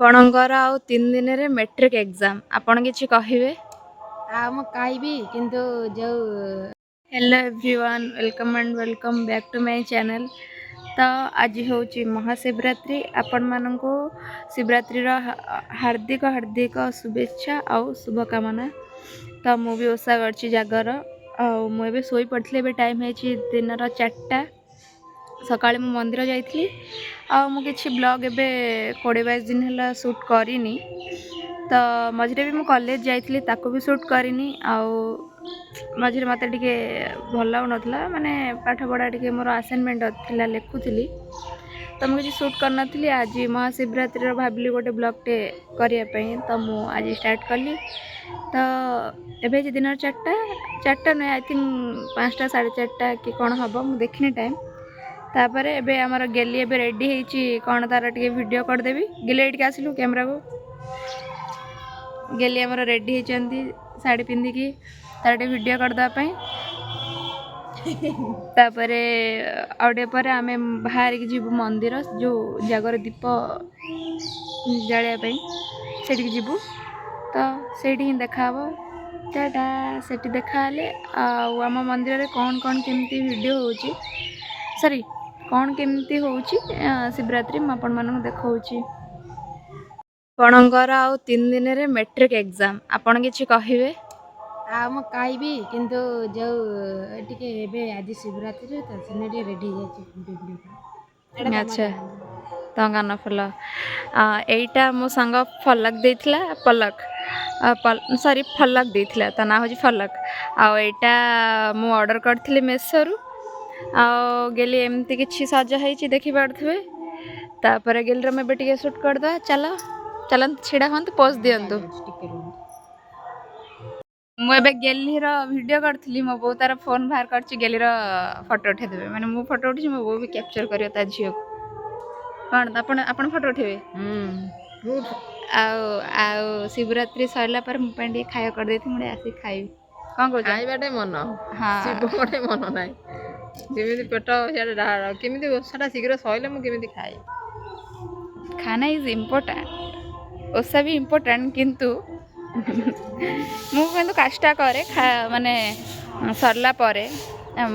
ଆପଣଙ୍କର ଆଉ 3 ଦିନରେ ମେଟ୍ରିକ୍ ଏକ୍ଜାମ୍ ଆପଣ କିଛି କହିବେ? ମୁଁ କହିବି କିନ୍ତୁ ଯୋଉ hello everyone welcome and welcome back to my channel. तो आज हूँ महाशिवरात्रि आपण मानू शिवरात्रि हार्दिक हार्दिक शुभेच्छा आउ शुभकामना। तो मुझे ओषा कर जागर आए शोई पड़ी टाइम है दिन 4टा सकाଳେ ମୁଁ ମନ୍ଦିର ଯାଇଥିଲି ଆଉ ମୁଁ କିଛି ବ୍ଲଗ୍ ଏବେ 20-22 ଦିନ ହେଲା ସୁଟ୍ କରିନି। ତ ମଝିରେ ବି ମୁଁ କଲେଜ ଯାଇଥିଲି ତାକୁ ବି ସୁଟ୍ କରିନି। ଆଉ ମଝିରେ ମୋତେ ଟିକେ ଭଲ ଲାଗୁନଥିଲା ମାନେ ପାଠପଢ଼ା ଟିକେ ମୋର ଆସାଇନମେଣ୍ଟ ଥିଲା ଲେଖୁଥିଲି ତ ମୁଁ କିଛି ସୁଟ୍ କରିନଥିଲି। ଆଜି ମହାଶିବରାତ୍ରିର ଭାବିଲି ଗୋଟେ ବ୍ଲଗ୍ଟେ କରିବା ପାଇଁ ତ ମୁଁ ଆଜି ଷ୍ଟାର୍ଟ କଲି। ତ ଏବେ ଯେ ଦିନ 4ଟା ନୁହେଁ ଆଇ ଥିଙ୍କ୍ 5ଟା 4:30 କି କ'ଣ ହେବ ମୁଁ ଦେଖିନି ଟାଇମ୍। तापरे एबे आमर गेली एबे रेडी होईची कौन तार टिके वीडियो करदेवी गेली एटिके आसिलु कैमरा को गेली आमर रेडी होईचंती साड़ी पिंधिकी तार टिके वीडियो करदा पई। तापरे आउटे पर आमे बाहर की जीवु मंदिर जो जागर दीप जालिया पई सेठी की जीवु तो सेठी ही देखाबो टाटा सेठी देखाले आम मंदिर रे कौन कौन केमती वीडियो होची सॉरी कौन केमती होची शिवरात्रि आपण मानक देखाउची। आपणकर आउ 3 दिन रे मैट्रिक एग्जाम आपण किछि कहिवे? ମୁଁ କହିବି କିନ୍ତୁ ଯୋଉ ଟିକେ ଏବେ ଆଜି ଶିବରାତ୍ରି ତ ସେନେ ଟିକେ ରେଡି ହେଇଯାଇଛି। अच्छा तो गाना फल एटा मो संग फलक देथिला पलक सॉरी फलक देथिला ता ना होची फलक आ एटा मु ऑर्डर करथिले मेसो रु आ गेली एमती किछि सजा ହେଇଛି देखि पारथुवे। तापरे गेली रे मैं टिके शूट कर दो चलो चलन छिड़ा हंतु पोज दियंतु। मु एबे गेली रो वीडियो करथली मो बो तार फोन बाहर करछि गेली रो फोटो उठे देबे माने मु फोटो उठी मो बो भी कैप्चर करियो ता झियो कोन आपण आपण फोटो उठेबे आ शिवरात्रि सरला पर मु पेंडी खाय कर देथि मुडे आसी खाई कोन को ଖାଇବାଟେ ମନ हां ଶିବଟେ ମନ ନାହିଁ ଯେମିତି ପେଟ ସିଆଡ଼େ କେମିତି ଓଷାଟା ଶୀଘ୍ର ସଇଲେ ମୁଁ କେମିତି ଖାଇ खाना इज इम्पोर्टेंट ओसा भी इम्पोर्टेंट किंतु मु किंतु काष्टा करे माने सरला परे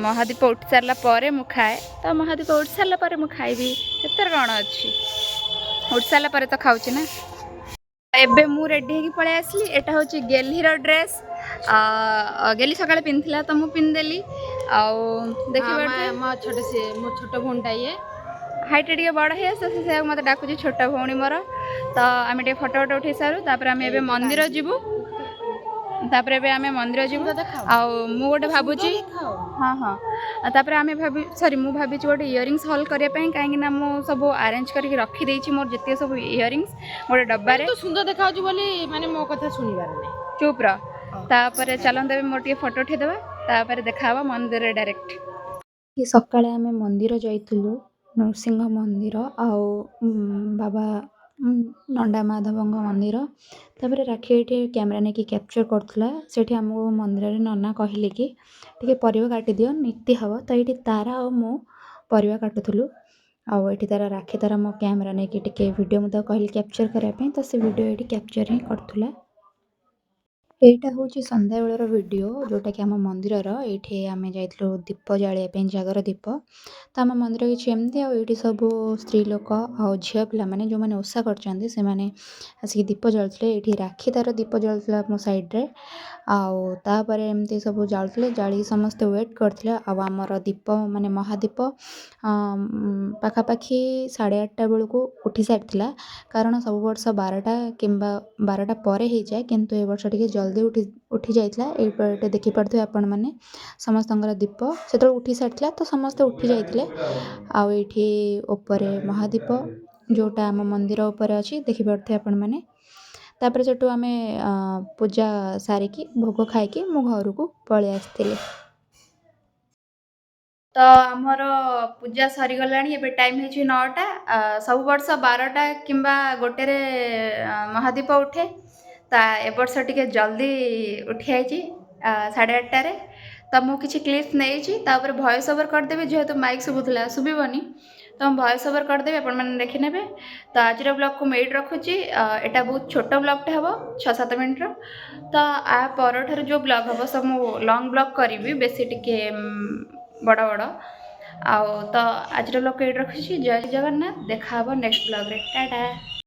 महादीप उठ सारला परे मु खाए तो महादीप उठ सारला परे मु खाइबी सेतर कोन अछि उठ सारला परे तो खाउची ना। एबे मु रेडी होगी पळे आसली एटा होची गेलीर ड्रेस गेली सकाळे पिनथिला तो मु पिन देली आ देखि बाटे मो छोट भोंटा ये हाइट टिके बड़ है से मत डाकुची छोटा भौणी मोर तो आम टे फोटो फोटो उठे सारू तापर आम एबे मंदिर जीवु तापर एबे आम मंदिर जीवु आ मु गोटे भाबुची हाँ हाँ तापर आम भाभी सॉरी मु भाभी गोटे इयरिंग्स हल करने कहीं मु सब अरेंज करके रखी देछि मोर जते सब इयरिंग्स गोटे डब्बा रे सुंदर देखाउछु बोली माने मो कथा सुनिबार नै चुप रह। तापर चलन देबे मोर टिके फोटो उठे देबा तापर देखावा मंदिर रे डायरेक्ट। ये सकाळे आम मंदिर जाइतलु नरसिंह मंदिर आउ बाबा नंदा माधव मंदिर तापर राखी ये कैमरा नहीं कि कैप्चर करूला से आमको मंदिर रे नना कहले कि टे परिवा काटी दियो नीति हम तो ये तारा और मु परिवा काटुलु आठी तार राखी तार मो कैमरा नहीं कि टे वीडियो मुझे कहली कैप्चर करने तो से वीडियो ये कैप्चर ही करूला। एटा हूँ संध्या बेलर वीडियो जोटा कि आम मंदिर ये आम जाइलु दीप जालिया जागर दीप तो आम मंदिर किसी एमती आठी सब स्त्री लोक आ झील पिला माने जो मैंने ओषा कर आसिक दीप जलुले ये राखी तार दीप जलुला मो सैड्रे आपर एमती सब जालुले जाली समस्ते वेट करते आमर दीप माने महादीप पाखापाखि 8:30 बेलू उठी सारी कारण सब वर्ष 12टा कि 12टा पर हो जाए किंतु ए वर्ष टिके जल्दी उठी जाइला ये देखिपे आपण मैंने समस्त दीप से उठी सारी तो समस्ते उठी जाते आठी महादीप जोटा आम मंदिर उपर अच्छी देखिपे आपण मैंने तापर से आम पूजा सारिकी भोग खाई मो घर को पलि आसती। तो आमर पूजा सरीगला टाइम है 9टा सब वर्ष 12टा कि 1 महादीप उठे ता ए वर्ष टिके जल्दी उठी आई 8:30 तो मुझे किसी क्लिप्स नहीं वॉइस ओवर करदेवी जेहेतु माइक शुभुला शुभनी ତ ମୁଁ ଭଏସ୍ ଓଭର୍ କରିଦେବି, ଆପଣମାନେ ଦେଖିନେବେ। ତ ଆଜିର ବ୍ଲଗ୍କୁ ମୁଁ ଏଇଠି ରଖୁଛି। ଏଇଟା ବହୁତ ଛୋଟ ବ୍ଲଗ୍ଟେ ହେବ, 6-7 ମିନିଟ୍ର। ତ ଆ ପରଠାରୁ ଯେଉଁ ବ୍ଲଗ୍ ହେବ ସବୁ ମୁଁ ଲଙ୍ଗ୍ ବ୍ଲଗ୍ କରିବି, ବେଶୀ ଟିକେ ବଡ଼ ବଡ଼। ଆଉ ତ ଆଜିର ବ୍ଲଗ୍କୁ ଏଇଠି ରଖୁଛି। ଜୟ ଜଗନ୍ନାଥ, ଦେଖା ହେବ ନେକ୍ସଟ୍ ବ୍ଲଗ୍ରେ। ଟାଟା।